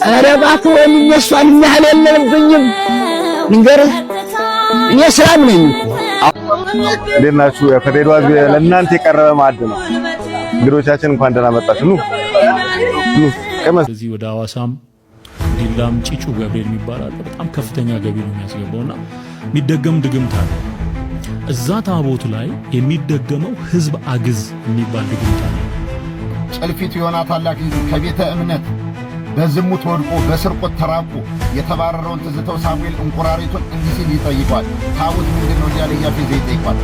ኧረ እባክህ እነሷን ያህል የለብኝም ንገርህ እኔ ሰላም ነኝ እንዴት ናችሁ? ከሬዲዮ ለእናንተ የቀረበ ማዕድ ነው። እንግዶቻችን እንኳን ደህና መጣችሁ። እዚህ ወደ ሐዋሳም ዲላም ጪጩ ገብርኤል የሚባል በጣም ከፍተኛ ገቢ ነው የሚያስገባውና የሚደገም ድግምት አለ። እዛ ታቦት ላይ የሚደገመው ህዝብ አግዝ የሚባል ድግምት አለ። ጨልፊቱ ዮናታን ላኪ ከቤተ እምነት በዝሙት ወድቆ በስርቆት ተራቆ የተባረረውን ትዝተው ሳሙኤል እንቁራሪቱን እንዲህ ሲል ይጠይቋል። ታቦት ምንድነው እያለ እያፌዘ ይጠይቋል።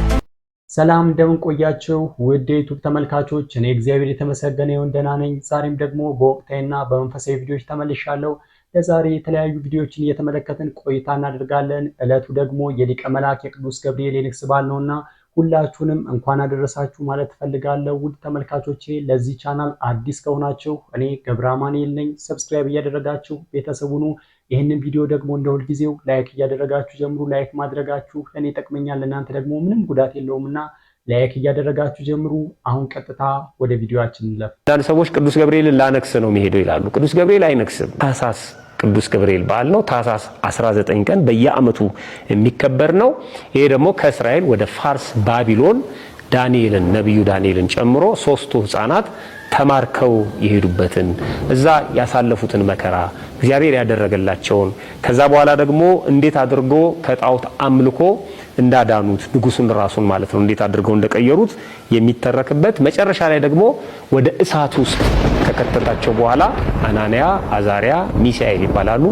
ሰላም እንደምን ቆያችሁ ውድ የዩቲዩብ ተመልካቾች፣ እኔ እግዚአብሔር የተመሰገነ ይሁን ደህና ነኝ። ዛሬም ደግሞ በወቅታዊና በመንፈሳዊ ቪዲዮዎች ተመልሻለሁ። ለዛሬ የተለያዩ ቪዲዮዎችን እየተመለከትን ቆይታ እናደርጋለን። ዕለቱ ደግሞ የሊቀ መላእክት የቅዱስ ገብርኤል የንግስ በዓል ነውና ሁላችሁንም እንኳን አደረሳችሁ ማለት ፈልጋለሁ። ውድ ተመልካቾቼ ለዚህ ቻናል አዲስ ከሆናችሁ እኔ ገብረ አማኑኤል ነኝ። ሰብስክራይብ እያደረጋችሁ ቤተሰብ ሁኑ። ይህንን ቪዲዮ ደግሞ እንደ ሁልጊዜው ላይክ እያደረጋችሁ ጀምሩ። ላይክ ማድረጋችሁ ለኔ ይጠቅመኛል፣ ለእናንተ ደግሞ ምንም ጉዳት የለውምና ላይክ እያደረጋችሁ ጀምሩ። አሁን ቀጥታ ወደ ቪዲዮአችን እንለፍ። አንዳንድ ሰዎች ቅዱስ ገብርኤልን ላነክስ ነው የሚሄደው ይላሉ። ቅዱስ ገብርኤል አይነክስም። ታኅሳስ ቅዱስ ገብርኤል በዓል ነው። ታኅሳስ 19 ቀን በየዓመቱ የሚከበር ነው። ይሄ ደግሞ ከእስራኤል ወደ ፋርስ ባቢሎን ዳንኤልን ነብዩ ዳንኤልን ጨምሮ ሶስቱ ህፃናት ተማርከው የሄዱበትን እዛ ያሳለፉትን መከራ እግዚአብሔር ያደረገላቸውን ከዛ በኋላ ደግሞ እንዴት አድርጎ ከጣዖት አምልኮ እንዳዳኑት ንጉሱን ራሱን ማለት ነው እንዴት አድርገው እንደቀየሩት የሚተረክበት መጨረሻ ላይ ደግሞ ወደ እሳት ውስጥ ከከተታቸው በኋላ አናንያ፣ አዛሪያ፣ ሚሳኤል ይባላሉ።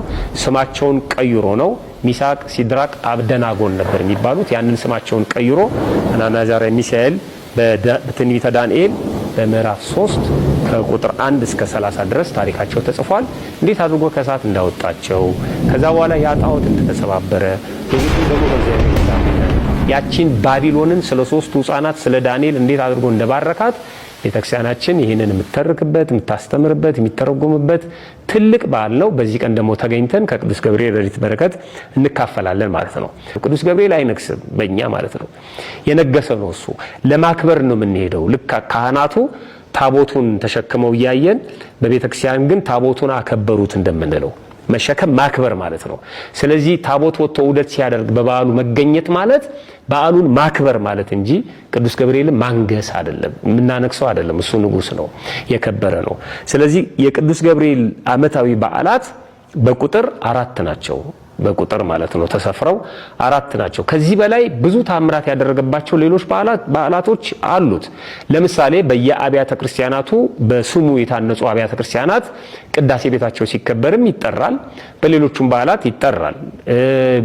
ስማቸውን ቀይሮ ነው ሚሳቅ፣ ሲድራቅ፣ አብደናጎን ነበር የሚባሉት። ያንን ስማቸውን ቀይሮ አናንያ፣ አዛሪያ፣ ሚሳኤል በትንቢተ ዳንኤል በምዕራፍ 3 ከቁጥር 1 እስከ 30 ድረስ ታሪካቸው ተጽፏል። እንዴት አድርጎ ከእሳት እንዳወጣቸው ከዛ በኋላ ያ ጣዖት እንደተሰባበረ ብዙ ደግሞ በእግዚአብሔር ያቺን ባቢሎንን ስለ ሶስቱ ህፃናት ስለ ዳንኤል እንዴት አድርጎ እንደባረካት ቤተክርስቲያናችን ይሄንን የምትተርክበት የምታስተምርበት የሚተረጎምበት ትልቅ በዓል ነው። በዚህ ቀን ደግሞ ተገኝተን ከቅዱስ ገብርኤል ረድኤት በረከት እንካፈላለን ማለት ነው። ቅዱስ ገብርኤል አይነክስም በእኛ ማለት ነው። የነገሰ ነው እሱ። ለማክበር ነው የምንሄደው። ልክ ካህናቱ ታቦቱን ተሸክመው እያየን በቤተክርስቲያን ግን ታቦቱን አከበሩት እንደምንለው መሸከም ማክበር ማለት ነው። ስለዚህ ታቦት ወጥቶ ውደት ሲያደርግ በበዓሉ መገኘት ማለት በዓሉን ማክበር ማለት እንጂ ቅዱስ ገብርኤልን ማንገስ አይደለም፣ የምናነክሰው አይደለም። እሱ ንጉስ ነው፣ የከበረ ነው። ስለዚህ የቅዱስ ገብርኤል ዓመታዊ በዓላት በቁጥር 4 ናቸው። በቁጥር ማለት ነው ተሰፍረው 4 ናቸው። ከዚህ በላይ ብዙ ታምራት ያደረገባቸው ሌሎች በዓላቶች አሉት። ለምሳሌ በየአብያተ ክርስቲያናቱ በስሙ የታነጹ አብያተ ክርስቲያናት ቅዳሴ ቤታቸው ሲከበርም ይጠራል። በሌሎችም በዓላት ይጠራል።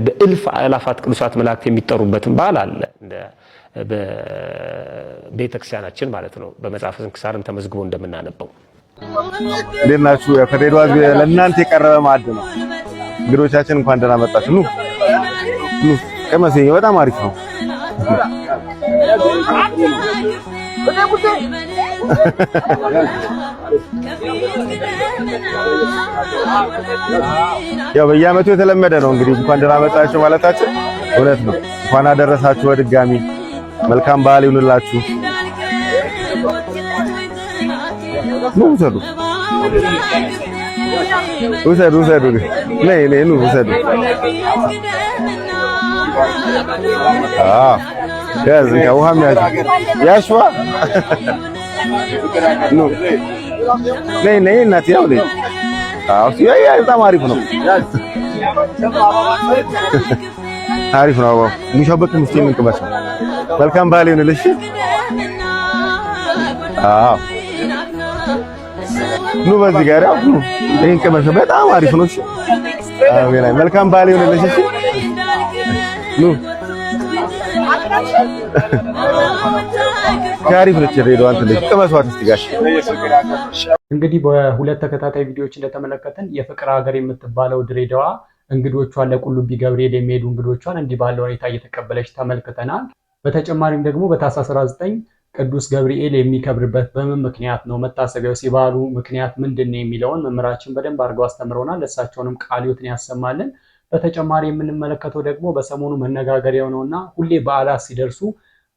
በእልፍ አእላፋት ቅዱሳት መላእክት የሚጠሩበትም በዓል አለ እንደ በቤተክርስቲያናችን ማለት ነው። በመጽሐፈ ስንክሳርም ተመዝግቦ እንደምናነበው። እንዴት ናችሁ? ከሬዲዮ ለእናንተ የቀረበ ማዕድ ነው። እንግዶቻችን እንኳን ደህና መጣችሁ። ኑ ቀመሰኝ፣ በጣም አሪፍ ነው። ያው በየዓመቱ የተለመደ ነው እንግዲህ እንኳን ደህና መጣችሁ ማለታችን እውነት ነው። እንኳን አደረሳችሁ በድጋሚ መልካም በዓል ይሁንላችሁ። ኑ ውሰዱ ውሰዱ ነይ ኑ ውሰዱ። ያዝ ውሃም ያሽዋ ኑ ነይ እናት ያው ነይ። በጣም አሪፍ ነው አሪፍ ነው። ሙሻበክ ሙስሊም እንቅበስ መልካም በዓል ይሁንልሽ። ኑ በዚህ ጋር ያው ይሄን ቀመሰ በጣም አሪፍ ነው። እሺ አሜን። መልካም በዓል ይሁንልሽ። እሺ ኑ ታሪፍ ነው ሬዲዮ አንተ ልጅ ቀመሷት እስቲ ጋሽ። እንግዲህ በሁለት ተከታታይ ቪዲዮዎች እንደተመለከተን የፍቅር ሀገር የምትባለው ድሬዳዋ እንግዶቿን ለቁልቢ ገብርኤል የሚሄዱ እንግዶቿን እንዲህ ባለው ሁኔታ እየተቀበለች ተመልክተናል። በተጨማሪም ደግሞ በታኅሳስ 19 ቅዱስ ገብርኤል የሚከብርበት በምን ምክንያት ነው? መታሰቢያው ሲባሉ ምክንያት ምንድነው የሚለውን መምህራችን በደንብ አድርገው አስተምረውናል። ለእሳቸውንም ቃለ ሕይወትን ያሰማልን። በተጨማሪ የምንመለከተው ደግሞ በሰሞኑ መነጋገሪያው ነውና ሁሌ በዓላት ሲደርሱ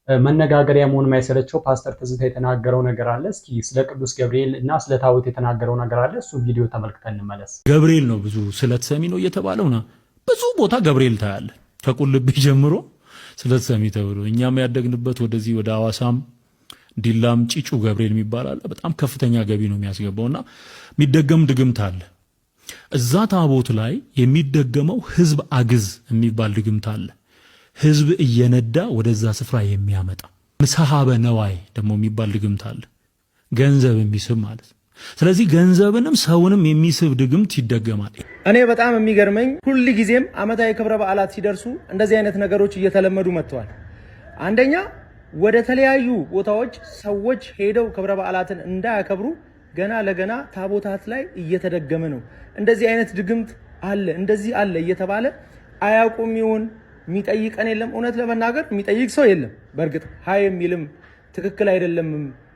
መነጋገሪያ መሆን የማይሰለቸው ፓስተር ትዝታ የተናገረው ነገር አለ። እስኪ ስለ ቅዱስ ገብርኤል እና ስለ ታቦት የተናገረው ነገር አለ። እሱ ቪዲዮ ተመልክተን እንመለስ። ገብርኤል ነው ብዙ ስለተሰሚ ነው እየተባለው ነው። ብዙ ቦታ ገብርኤል ታያለ፣ ከቁልቢ ጀምሮ ስለተሰሚ ተብሎ እኛም ያደግንበት ወደዚህ ወደ ሐዋሳም ዲላም ጭጩ ገብርኤል የሚባል አለ። በጣም ከፍተኛ ገቢ ነው የሚያስገባውና የሚደገም ድግምት አለ። እዛ ታቦት ላይ የሚደገመው ህዝብ አግዝ የሚባል ድግምት አለ። ህዝብ እየነዳ ወደዛ ስፍራ የሚያመጣ ሰሃበ ነዋይ ደግሞ የሚባል ድግምት አለ። ገንዘብ የሚስብ ማለት ነው። ስለዚህ ገንዘብንም ሰውንም የሚስብ ድግምት ይደገማል። እኔ በጣም የሚገርመኝ ሁሉ ጊዜም አመታዊ ክብረ በዓላት ሲደርሱ እንደዚህ አይነት ነገሮች እየተለመዱ መጥተዋል። አንደኛ ወደ ተለያዩ ቦታዎች ሰዎች ሄደው ክብረ በዓላትን እንዳያከብሩ ገና ለገና ታቦታት ላይ እየተደገመ ነው። እንደዚህ አይነት ድግምት አለ፣ እንደዚህ አለ እየተባለ አያውቁም ይሁን የሚጠይቀን የለም። እውነት ለመናገር የሚጠይቅ ሰው የለም። በእርግጥ ሀይ የሚልም ትክክል አይደለም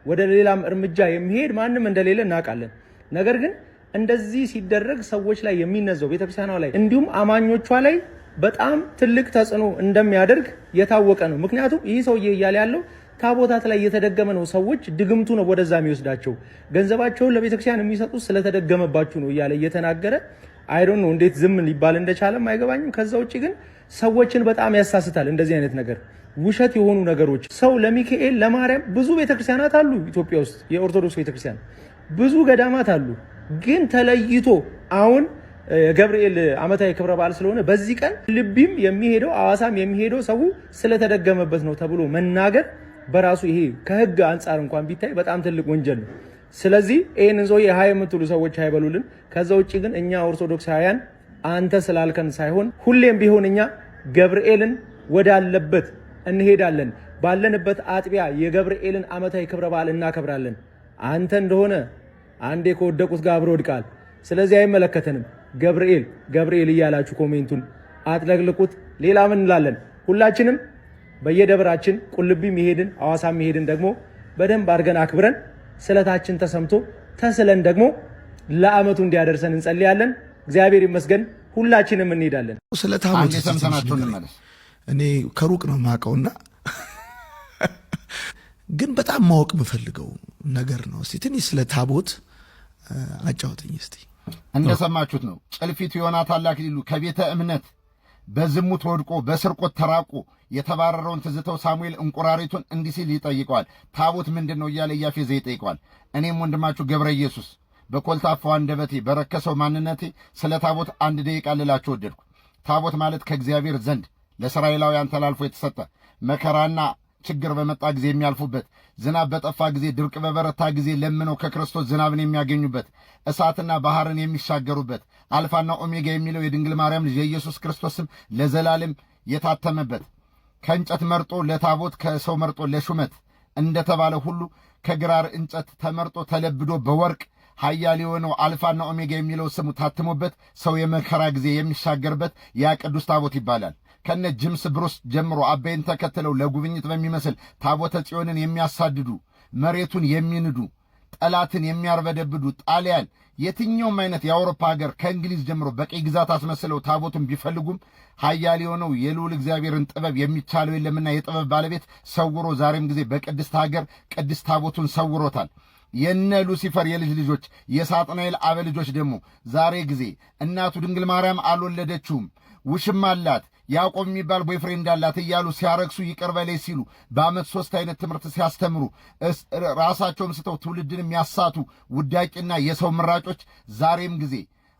ወደ ሌላም እርምጃ የሚሄድ ማንም እንደሌለ እናውቃለን። ነገር ግን እንደዚህ ሲደረግ ሰዎች ላይ የሚነዛው ቤተክርስቲያኗ ላይ እንዲሁም አማኞቿ ላይ በጣም ትልቅ ተጽዕኖ እንደሚያደርግ የታወቀ ነው። ምክንያቱም ይህ ሰውዬ እያለ ያለው ታቦታት ላይ እየተደገመ ነው፣ ሰዎች ድግምቱ ነው ወደዛ የሚወስዳቸው፣ ገንዘባቸውን ለቤተክርስቲያን የሚሰጡት ስለተደገመባችሁ ነው እያለ እየተናገረ አይዶን ነው እንዴት ዝም ሊባል እንደቻለም አይገባኝም። ከዛ ውጭ ግን ሰዎችን በጣም ያሳስታል እንደዚህ አይነት ነገር፣ ውሸት የሆኑ ነገሮች። ሰው ለሚካኤል ለማርያም ብዙ ቤተክርስቲያናት አሉ ኢትዮጵያ ውስጥ፣ የኦርቶዶክስ ቤተክርስቲያን ብዙ ገዳማት አሉ። ግን ተለይቶ አሁን ገብርኤል አመታዊ ክብረ በዓል ስለሆነ በዚህ ቀን ልቢም የሚሄደው ሐዋሳም የሚሄደው ሰው ስለተደገመበት ነው ተብሎ መናገር በራሱ ይሄ ከህግ አንጻር እንኳን ቢታይ በጣም ትልቅ ወንጀል ነው። ስለዚህ ይሄንን ሰው የሃይ የምትሉ ሰዎች አይበሉልን። ከዛ ውጪ ግን እኛ ኦርቶዶክሳውያን አንተ ስላልከን ሳይሆን ሁሌም ቢሆን እኛ ገብርኤልን ወዳለበት እንሄዳለን። ባለንበት አጥቢያ የገብርኤልን አመታዊ ክብረ በዓል እናከብራለን። አንተ እንደሆነ አንዴ ከወደቁት ጋር አብሮ ወድቃል። ስለዚህ አይመለከተንም። ገብርኤል ገብርኤል እያላችሁ ኮሜንቱን አጥለቅልቁት። ሌላ ምን እንላለን? ሁላችንም በየደብራችን ቁልቢ መሄድን ሐዋሳ መሄድን ደግሞ በደንብ አድርገን አክብረን ስለታችን ተሰምቶ ተስለን ደግሞ ለአመቱ እንዲያደርሰን እንጸልያለን። እግዚአብሔር ይመስገን። ሁላችንም እንሄዳለን። ስለ ታቦት ሰምተናችሁ እንመለስ። እኔ ከሩቅ ነው የማውቀውና ግን በጣም ማወቅ የምፈልገው ነገር ነው። እስቲ ትንሽ ስለ ታቦት አጫውተኝ እስቲ። እንደሰማችሁት ነው። ጭልፊቱ ዮናታን አክሊሉ ከቤተ እምነት በዝሙት ወድቆ በስርቆት ተራቆ የተባረረውን ትዝተው ሳሙኤል እንቁራሪቱን እንዲህ ሲል ይጠይቀዋል። ታቦት ምንድን ነው እያለ እያፌዘ ይጠይቀዋል። እኔም ወንድማችሁ ገብረ ኢየሱስ በኮልታፋው አንደበቴ በረከሰው ማንነቴ ስለ ታቦት አንድ ደቂቃ ልላችሁ ወደድኩ። ታቦት ማለት ከእግዚአብሔር ዘንድ ለእስራኤላውያን ተላልፎ የተሰጠ መከራና ችግር በመጣ ጊዜ የሚያልፉበት፣ ዝናብ በጠፋ ጊዜ፣ ድርቅ በበረታ ጊዜ ለምነው ከክርስቶስ ዝናብን የሚያገኙበት፣ እሳትና ባህርን የሚሻገሩበት፣ አልፋና ኦሜጋ የሚለው የድንግል ማርያም ልጅ የኢየሱስ ክርስቶስም ለዘላለም የታተመበት፣ ከእንጨት መርጦ ለታቦት ከሰው መርጦ ለሹመት እንደተባለ ሁሉ ከግራር እንጨት ተመርጦ ተለብዶ በወርቅ ኃያል የሆነው አልፋና ኦሜጋ የሚለው ስሙ ታትሞበት ሰው የመከራ ጊዜ የሚሻገርበት ያ ቅዱስ ታቦት ይባላል። ከነ ጅምስ ብሩስ ጀምሮ አባይን ተከትለው ለጉብኝት በሚመስል ታቦተ ጽዮንን የሚያሳድዱ፣ መሬቱን የሚንዱ፣ ጠላትን የሚያርበደብዱ ጣሊያን፣ የትኛውም አይነት የአውሮፓ ሀገር ከእንግሊዝ ጀምሮ በቀይ ግዛት አስመስለው ታቦቱን ቢፈልጉም ኃያል የሆነው የልዑል እግዚአብሔርን ጥበብ የሚቻለው የለምና የጥበብ ባለቤት ሰውሮ ዛሬም ጊዜ በቅድስት ሀገር ቅድስት ታቦቱን ሰውሮታል። የነ ሉሲፈር የልጅ ልጆች የሳጥናኤል አበ ልጆች ደግሞ ዛሬ ጊዜ እናቱ ድንግል ማርያም አልወለደችውም፣ ውሽማ አላት፣ ያዕቆብ የሚባል ቦይፍሬንድ አላት እያሉ ሲያረክሱ ይቅር በለይ ሲሉ በዓመት 3 አይነት ትምህርት ሲያስተምሩ ራሳቸውም ስተው ትውልድን የሚያሳቱ ውዳቂና የሰው ምራጮች ዛሬም ጊዜ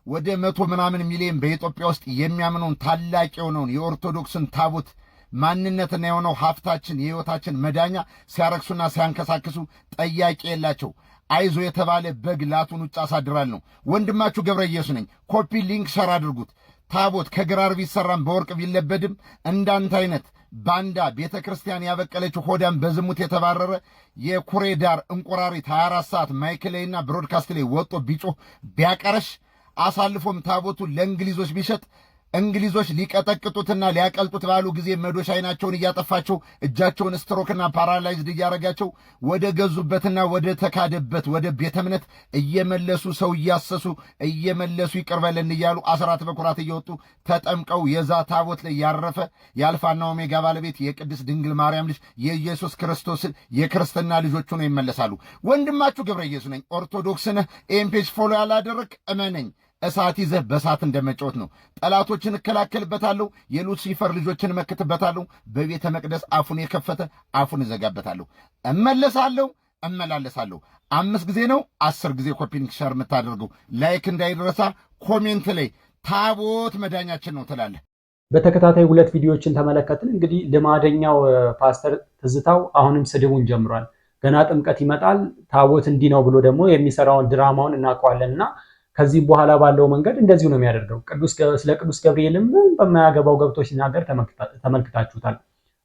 ወደ 100 ምናምን ሚሊዮን በኢትዮጵያ ውስጥ የሚያምነውን ታላቅ የሆነውን የኦርቶዶክስን ታቦት ማንነትና የሆነው ሀብታችን የሕይወታችን መዳኛ ሲያረክሱና ሲያንከሳክሱ ጠያቂ የላቸው። አይዞ የተባለ በግ ላቱን ውጭ አሳድራል ነው። ወንድማችሁ ገብረ ኢየሱስ ነኝ። ኮፒ ሊንክ ሸር አድርጉት። ታቦት ከግራር ቢሰራም በወርቅ ቢለበድም እንዳንተ አይነት ባንዳ ቤተ ክርስቲያን ያበቀለችው ሆዳም በዝሙት የተባረረ የኩሬ ዳር እንቁራሪት 24 ሰዓት ማይክ ላይና ብሮድካስት ላይ ወጦ ቢጮህ ቢያቀረሽ አሳልፎም ታቦቱን ለእንግሊዞች ቢሸጥ እንግሊዞች ሊቀጠቅጡትና ሊያቀልጡት ባሉ ጊዜ መዶሻ አይናቸውን እያጠፋቸው እጃቸውን ስትሮክና ፓራላይዝድ እያረጋቸው ወደ ገዙበትና ወደ ተካደበት ወደ ቤተ እምነት እየመለሱ ሰው እያሰሱ እየመለሱ ይቅርበልን እያሉ አስራት በኩራት እየወጡ ተጠምቀው የዛ ታቦት ላይ ያረፈ የአልፋና ኦሜጋ ባለቤት የቅድስት ድንግል ማርያም ልጅ የኢየሱስ ክርስቶስ የክርስትና ልጆቹ ነው ይመለሳሉ። ወንድማችሁ ገብረ ኢየሱስ ነኝ። ኦርቶዶክስ ነህ? ይህን ፔጅ ፎሎ ያላደረግ እመነኝ፣ እሳት ይዘህ በእሳት እንደመጫወት ነው። ጠላቶችን እከላከልበታለሁ፣ የሉሲፈር ልጆችን እመክትበታለሁ። በቤተ መቅደስ አፉን የከፈተ አፉን እዘጋበታለሁ። እመለሳለሁ፣ እመላለሳለሁ። 5 ጊዜ ነው 10 ጊዜ ኮፒንግ ሸር የምታደርገው። ላይክ እንዳይረሳ። ኮሜንት ላይ ታቦት መዳኛችን ነው ትላለህ። በተከታታይ 2 ቪዲዮዎችን ተመለከትን። እንግዲህ ልማደኛው ፓስተር ትዝታው አሁንም ስድቡን ጀምሯል። ገና ጥምቀት ይመጣል ታቦት እንዲህ ነው ብሎ ደግሞ የሚሰራውን ድራማውን እናውቀዋለንና ከዚህ በኋላ ባለው መንገድ እንደዚሁ ነው የሚያደርገው። ስለ ቅዱስ ገብርኤልም በማያገባው ገብቶ ሲናገር ተመልክታችሁታል።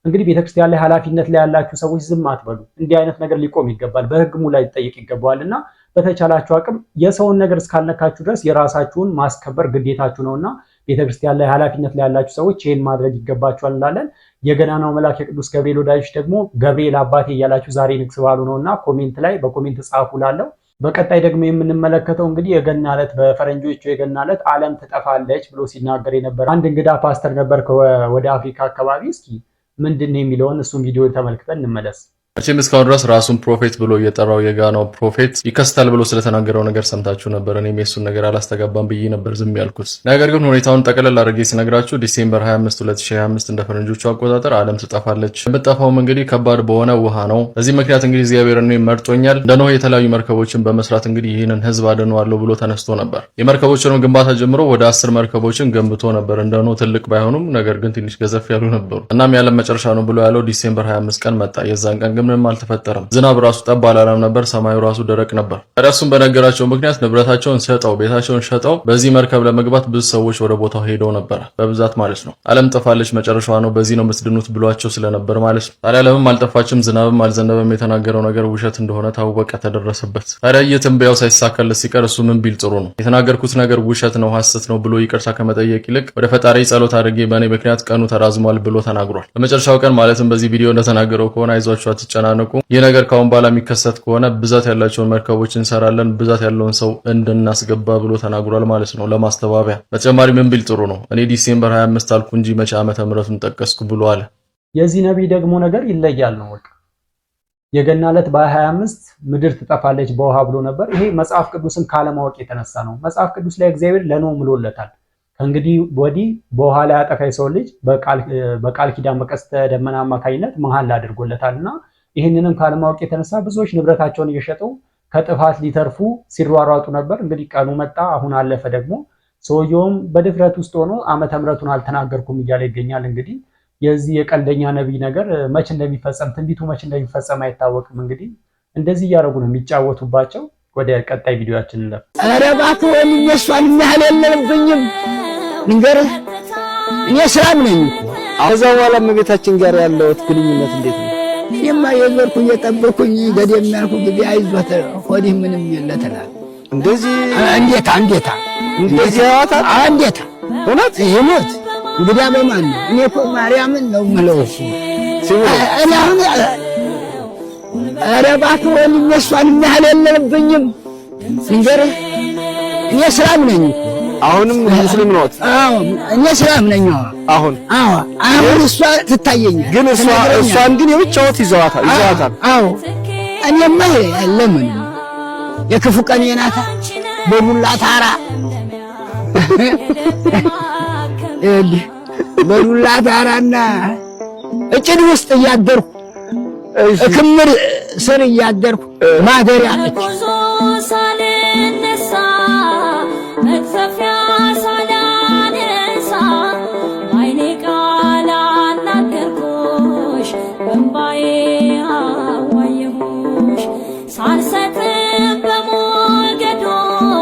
እንግዲህ ቤተክርስቲያን ላይ ኃላፊነት ላይ ያላችሁ ሰዎች ዝም አትበሉ። እንዲህ አይነት ነገር ሊቆም ይገባል፣ በሕግሙ ላይ ሊጠየቅ ይገባዋልና በተቻላችሁ አቅም የሰውን ነገር እስካልነካችሁ ድረስ የራሳችሁን ማስከበር ግዴታችሁ ነውና ቤተክርስቲያን ላይ ኃላፊነት ላይ ያላችሁ ሰዎች ይህን ማድረግ ይገባችኋል እንላለን። የገናናው መልአክ የቅዱስ ገብርኤል ወዳጆች ደግሞ ገብርኤል አባቴ እያላችሁ ዛሬ ንግስ ባሉ ነውና ኮሜንት ላይ በኮሜንት ጻፉ ላለው። በቀጣይ ደግሞ የምንመለከተው እንግዲህ የገና ዕለት በፈረንጆቹ የገና ዕለት ዓለም ትጠፋለች ብሎ ሲናገር የነበረ አንድ እንግዳ ፓስተር ነበር ወደ አፍሪካ አካባቢ። እስኪ ምንድን ነው የሚለውን እሱን ቪዲዮ ተመልክተን እንመለስ። መቼም እስካሁን ድረስ ራሱን ፕሮፌት ብሎ እየጠራው የጋናው ፕሮፌት ይከስታል ብሎ ስለተናገረው ነገር ሰምታችሁ ነበር። እኔም የሱን ነገር አላስተጋባም ብዬ ነበር ዝም ያልኩት። ነገር ግን ሁኔታውን ጠቅለል አድርጌ ሲነግራችሁ ዲሴምበር 25 2025 እንደ ፈረንጆቹ አቆጣጠር ዓለም ትጠፋለች። የምትጠፋውም እንግዲህ ከባድ በሆነ ውሃ ነው። በዚህ ምክንያት እንግዲህ እግዚአብሔር እኔን መርጦኛል፣ እንደ ኖህ የተለያዩ መርከቦችን በመስራት እንግዲህ ይህንን ህዝብ አድነዋለሁ ብሎ ተነስቶ ነበር። የመርከቦችን ግንባታ ጀምሮ ወደ 10 መርከቦችን ገንብቶ ነበር። እንደ ኖህ ትልቅ ባይሆኑም ነገር ግን ትንሽ ገዘፍ ያሉ ነበሩ። እናም የዓለም መጨረሻ ነው ብሎ ያለው ዲሴምበር 25 ቀን መጣ። የዛን ቀን ምንም አልተፈጠረም። ዝናብ ራሱ ጠብ አላለም ነበር። ሰማዩ ራሱ ደረቅ ነበር። እሱም በነገራቸው ምክንያት ንብረታቸውን ሸጠው ቤታቸውን ሸጠው በዚህ መርከብ ለመግባት ብዙ ሰዎች ወደ ቦታው ሄደው ነበር፣ በብዛት ማለት ነው። ዓለም ጠፋለች፣ መጨረሻዋ ነው፣ በዚህ ነው የምትድኑት ብሏቸው ስለነበር ማለት ነው። ታዲያ ዓለምም አልጠፋችም፣ ዝናብም አልዘነበም። የተናገረው ነገር ውሸት እንደሆነ ታወቀ፣ ተደረሰበት። ታዲያ የትንበያው ሳይሳካለት ሲቀር እሱ ምን ቢል ጥሩ ነው? የተናገርኩት ነገር ውሸት ነው ሐሰት ነው ብሎ ይቅርታ ከመጠየቅ ይልቅ ወደ ፈጣሪ ጸሎት አድርጌ በእኔ ምክንያት ቀኑ ተራዝሟል ብሎ ተናግሯል። በመጨረሻው ቀን ማለትም በዚህ ቪዲዮ እንደተናገረው ከሆነ አይዟችሁ አትጨናነቁ፣ ይህ ነገር ካሁን በኋላ የሚከሰት ከሆነ ብዛት ያላቸውን መርከቦች እንሰራለን፣ ብዛት ያለውን ሰው እንድናስገባ ብሎ ተናግሯል ማለት ነው ለማስተባበያ። በተጨማሪ ምን ቢል ጥሩ ነው? እኔ ዲሴምበር 25 አልኩ እንጂ መቼ ዓመተ ምህረቱን ጠቀስኩ ብሎ አለ። የዚህ ነብይ ደግሞ ነገር ይለያል ነው። በቃ የገና ዕለት በ25 ምድር ትጠፋለች በውሃ ብሎ ነበር። ይሄ መጽሐፍ ቅዱስን ካለማወቅ የተነሳ ነው። መጽሐፍ ቅዱስ ላይ እግዚአብሔር ለኖህ ምሎለታል። ከእንግዲህ ወዲህ በውሃ ላይ አጠፋ የሰው ልጅ በቃል ኪዳን በቀስተ ደመና አማካኝነት መሐላ አድርጎለታልና ይህንንም ካለማወቅ የተነሳ ብዙዎች ንብረታቸውን እየሸጡ ከጥፋት ሊተርፉ ሲሯሯጡ ነበር። እንግዲህ ቀኑ መጣ፣ አሁን አለፈ። ደግሞ ሰውየውም በድፍረት ውስጥ ሆኖ ዓመተ ምህረቱን አልተናገርኩም እያለ ይገኛል። እንግዲህ የዚህ የቀልደኛ ነቢይ ነገር መቼ እንደሚፈጸም ትንቢቱ መቼ እንደሚፈጸም አይታወቅም። እንግዲህ እንደዚህ እያደረጉ ነው የሚጫወቱባቸው። ወደ ቀጣይ ቪዲዮአችን እንለፍ። ኧረ እባክህ ወንድሜ እሷን የሚያህል የለብኝም። ልንገርህ እኔ ሰላም ነኝ። ከዛ በኋላ እመቤታችን ጋር ያለውት ግንኙነት እንዴት ነው? እኔማ የዞርኩ እየጠበኩኝ ገደም ያልኩ ጊዜ አይዞህ ሆዲህ ምንም የለትላል። እንደዚህ እንዴታ እንደዚህ ያዋታል። እንዴታ እውነት ይሞት እንግዲያ በማን ነው? እኔ እኮ ማርያምን ነው የምለው እሱ እኔ አሁን ኧረ እባክህ ወንድሜ እሷን የሚያህል የለብኝም። ልንገርህ እኔ ሰላም ነኝ። አሁንም ሙስሊም ነው? አዎ እኔ ሰላም ነኝ። አሁን እሷ ትታየኛለች፣ ግን እሷን ግን የብቻዎት ይዘዋታል። አዎ እኔማ ለምን የክፉ ቀን የናታ በሙላ ታራ በሙላ ታራና እጭድ ውስጥ እያደርኩ ክምር ስር እያደርኩ ማደሪያ ነች።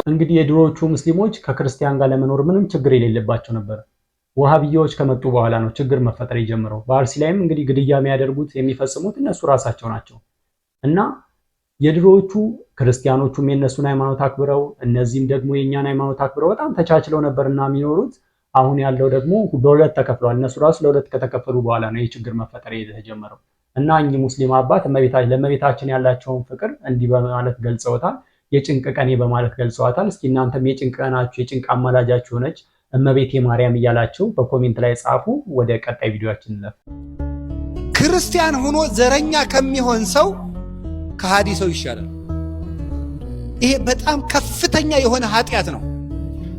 እንግዲህ የድሮዎቹ ሙስሊሞች ከክርስቲያን ጋር ለመኖር ምንም ችግር የሌለባቸው ነበር። ወሃቢያዎች ከመጡ በኋላ ነው ችግር መፈጠር የጀመረው። በአርሲ ላይም እንግዲህ ግድያ የሚያደርጉት የሚፈጽሙት እነሱ ራሳቸው ናቸው። እና የድሮዎቹ ክርስቲያኖቹም የነሱን ሃይማኖት አክብረው እነዚህም ደግሞ የኛን ሃይማኖት አክብረው በጣም ተቻችለው ነበርና የሚኖሩት። አሁን ያለው ደግሞ በሁለት ተከፍሏል። እነሱ ራሱ ለሁለት ከተከፈሉ በኋላ ነው ይህ ችግር መፈጠር የተጀመረው እና እኚህ ሙስሊም አባት ለእመቤታችን ያላቸውን ፍቅር እንዲህ በማለት ገልጸውታል። የጭንቅ ቀኔ በማለት ገልጸዋታል። እስኪ እናንተም የጭንቅ ቀናችሁ የጭንቅ አማላጃችሁ ሆነች እመቤቴ ማርያም እያላችሁ በኮሜንት ላይ ጻፉ። ወደ ቀጣይ ቪዲዮአችን እንለፍ። ክርስቲያን ሆኖ ዘረኛ ከሚሆን ሰው ከሃዲ ሰው ይሻላል። ይሄ በጣም ከፍተኛ የሆነ ኃጢአት ነው።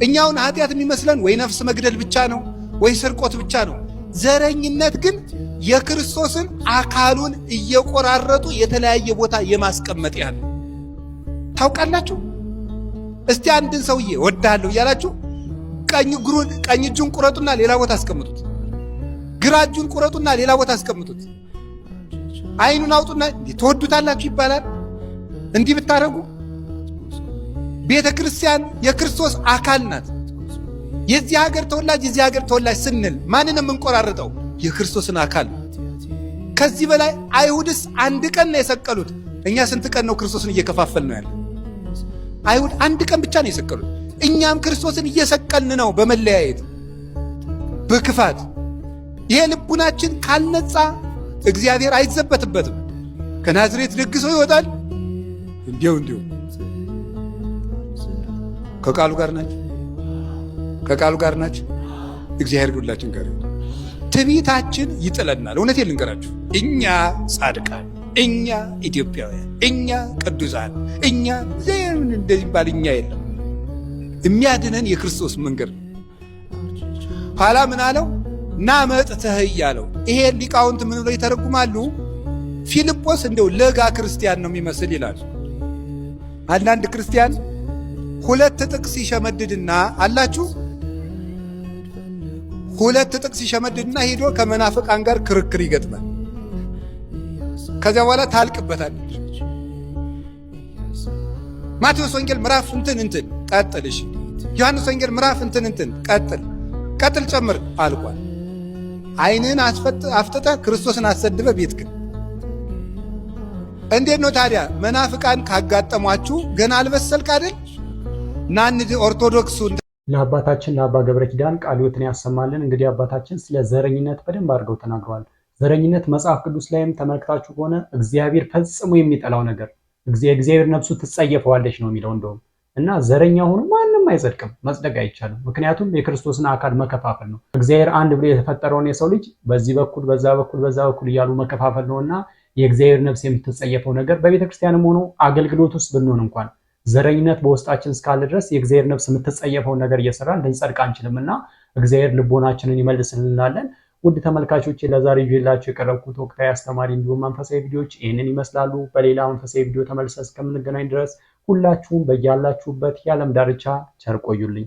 እኛውን ኃጢአት የሚመስለን ወይ ነፍስ መግደል ብቻ ነው ወይ ስርቆት ብቻ ነው። ዘረኝነት ግን የክርስቶስን አካሉን እየቆራረጡ የተለያየ ቦታ የማስቀመጥ ያህል ታውቃላችሁ። እስቲ አንድን ሰውዬ ወዳለሁ እያላችሁ ቀኝ እጁን ቁረጡና ሌላ ቦታ አስቀምጡት፣ ግራ እጁን ቁረጡና ሌላ ቦታ አስቀምጡት፣ አይኑን አውጡና ትወዱታላችሁ ይባላል። እንዲህ ብታረጉ ቤተ ክርስቲያን የክርስቶስ አካል ናት። የዚህ ሀገር ተወላጅ ስንል ማንን የምንቆራርጠው? የክርስቶስን አካል። ከዚህ በላይ አይሁድስ አንድ ቀን ነው የሰቀሉት። እኛ ስንት ቀን ነው ክርስቶስን እየከፋፈል ነው ያለ? አይሁድ አንድ ቀን ብቻ ነው የሰቀሉት። እኛም ክርስቶስን እየሰቀልን ነው በመለያየት በክፋት። ይሄ ልቡናችን ካልነጻ እግዚአብሔር አይዘበትበትም። ከናዝሬት ደግሶ ይወጣል። እንዲሁ ከቃሉ ጋር ናቸው። እግዚአብሔር ሁላችን ጋር ይሁን። ትዕቢታችን ይጥለናል። እውነቴን ልንገራችሁ፣ እኛ ጻድቃን፣ እኛ ኢትዮጵያውያን፣ እኛ ቅዱሳን፣ እኛ ዘምን እንደዚህ ባል እኛ የለም። የሚያድነን የክርስቶስ መንገድ ነው። ኋላ ምን አለው? ና መጥተህ እያለው። ይሄ ሊቃውንት ምን ብለው ይተረጉማሉ? ፊልጶስ እንደው ለጋ ክርስቲያን ነው የሚመስል ይላል። አንዳንድ ክርስቲያን ሁለት ጥቅስ ይሸመድድና አላችሁ ሁለት ጥቅስ ይሸመድድና ሄዶ ከመናፍቃን ጋር ክርክር ይገጥማል። ከዚያ በኋላ ታልቅበታለች። ማቴዎስ ወንጌል ምዕራፍ እንትን ቀጥልሽ፣ ዮሐንስ ወንጌል ምዕራፍ እንትን ቀጥል ጨምር አልቋል። ዓይንህን አፍጥጠህ ክርስቶስን አሰድበህ ቤት ግን እንዴት ነው ታዲያ? መናፍቃን ካጋጠሟችሁ ገና አልበሰልክ አይደል? ናንድ ኦርቶዶክሱ ለአባታችን ለአባ ገብረ ኪዳን ቃለ ሕይወትን ያሰማልን። እንግዲህ አባታችን ስለ ዘረኝነት በደንብ አድርገው ተናግረዋል። ዘረኝነት መጽሐፍ ቅዱስ ላይም ተመልክታችሁ ከሆነ እግዚአብሔር ፈጽሞ የሚጠላው ነገር፣ እግዚአብሔር ነፍሱ ትጸየፈዋለች ነው የሚለው እንደውም እና ዘረኛ ሆኖ ማንም አይጸድቅም፣ መጽደቅ አይቻልም። ምክንያቱም የክርስቶስን አካል መከፋፈል ነው። እግዚአብሔር አንድ ብሎ የተፈጠረውን የሰው ልጅ በዚህ በኩል በዛ በኩል እያሉ መከፋፈል ነውና የእግዚአብሔር ነፍስ የምትጸየፈው ነገር በቤተክርስቲያንም ሆኖ አገልግሎት ውስጥ ብንሆን እንኳን ዘረኝነት በውስጣችን እስካለ ድረስ የእግዚአብሔር ነፍስ የምትጸየፈውን ነገር እየሰራን ልንጸድቅ አንችልምና እግዚአብሔር ልቦናችንን ይመልስልናለን። ውድ ተመልካቾች ለዛሬ ይዤላችሁ የቀረብኩት ወቅታዊ አስተማሪ እንዲሁም መንፈሳዊ ቪዲዮዎች ይህንን ይመስላሉ። በሌላ መንፈሳዊ ቪዲዮ ተመልሰን እስከምንገናኝ ድረስ ሁላችሁም በያላችሁበት የዓለም ዳርቻ ቸር ቆዩልኝ።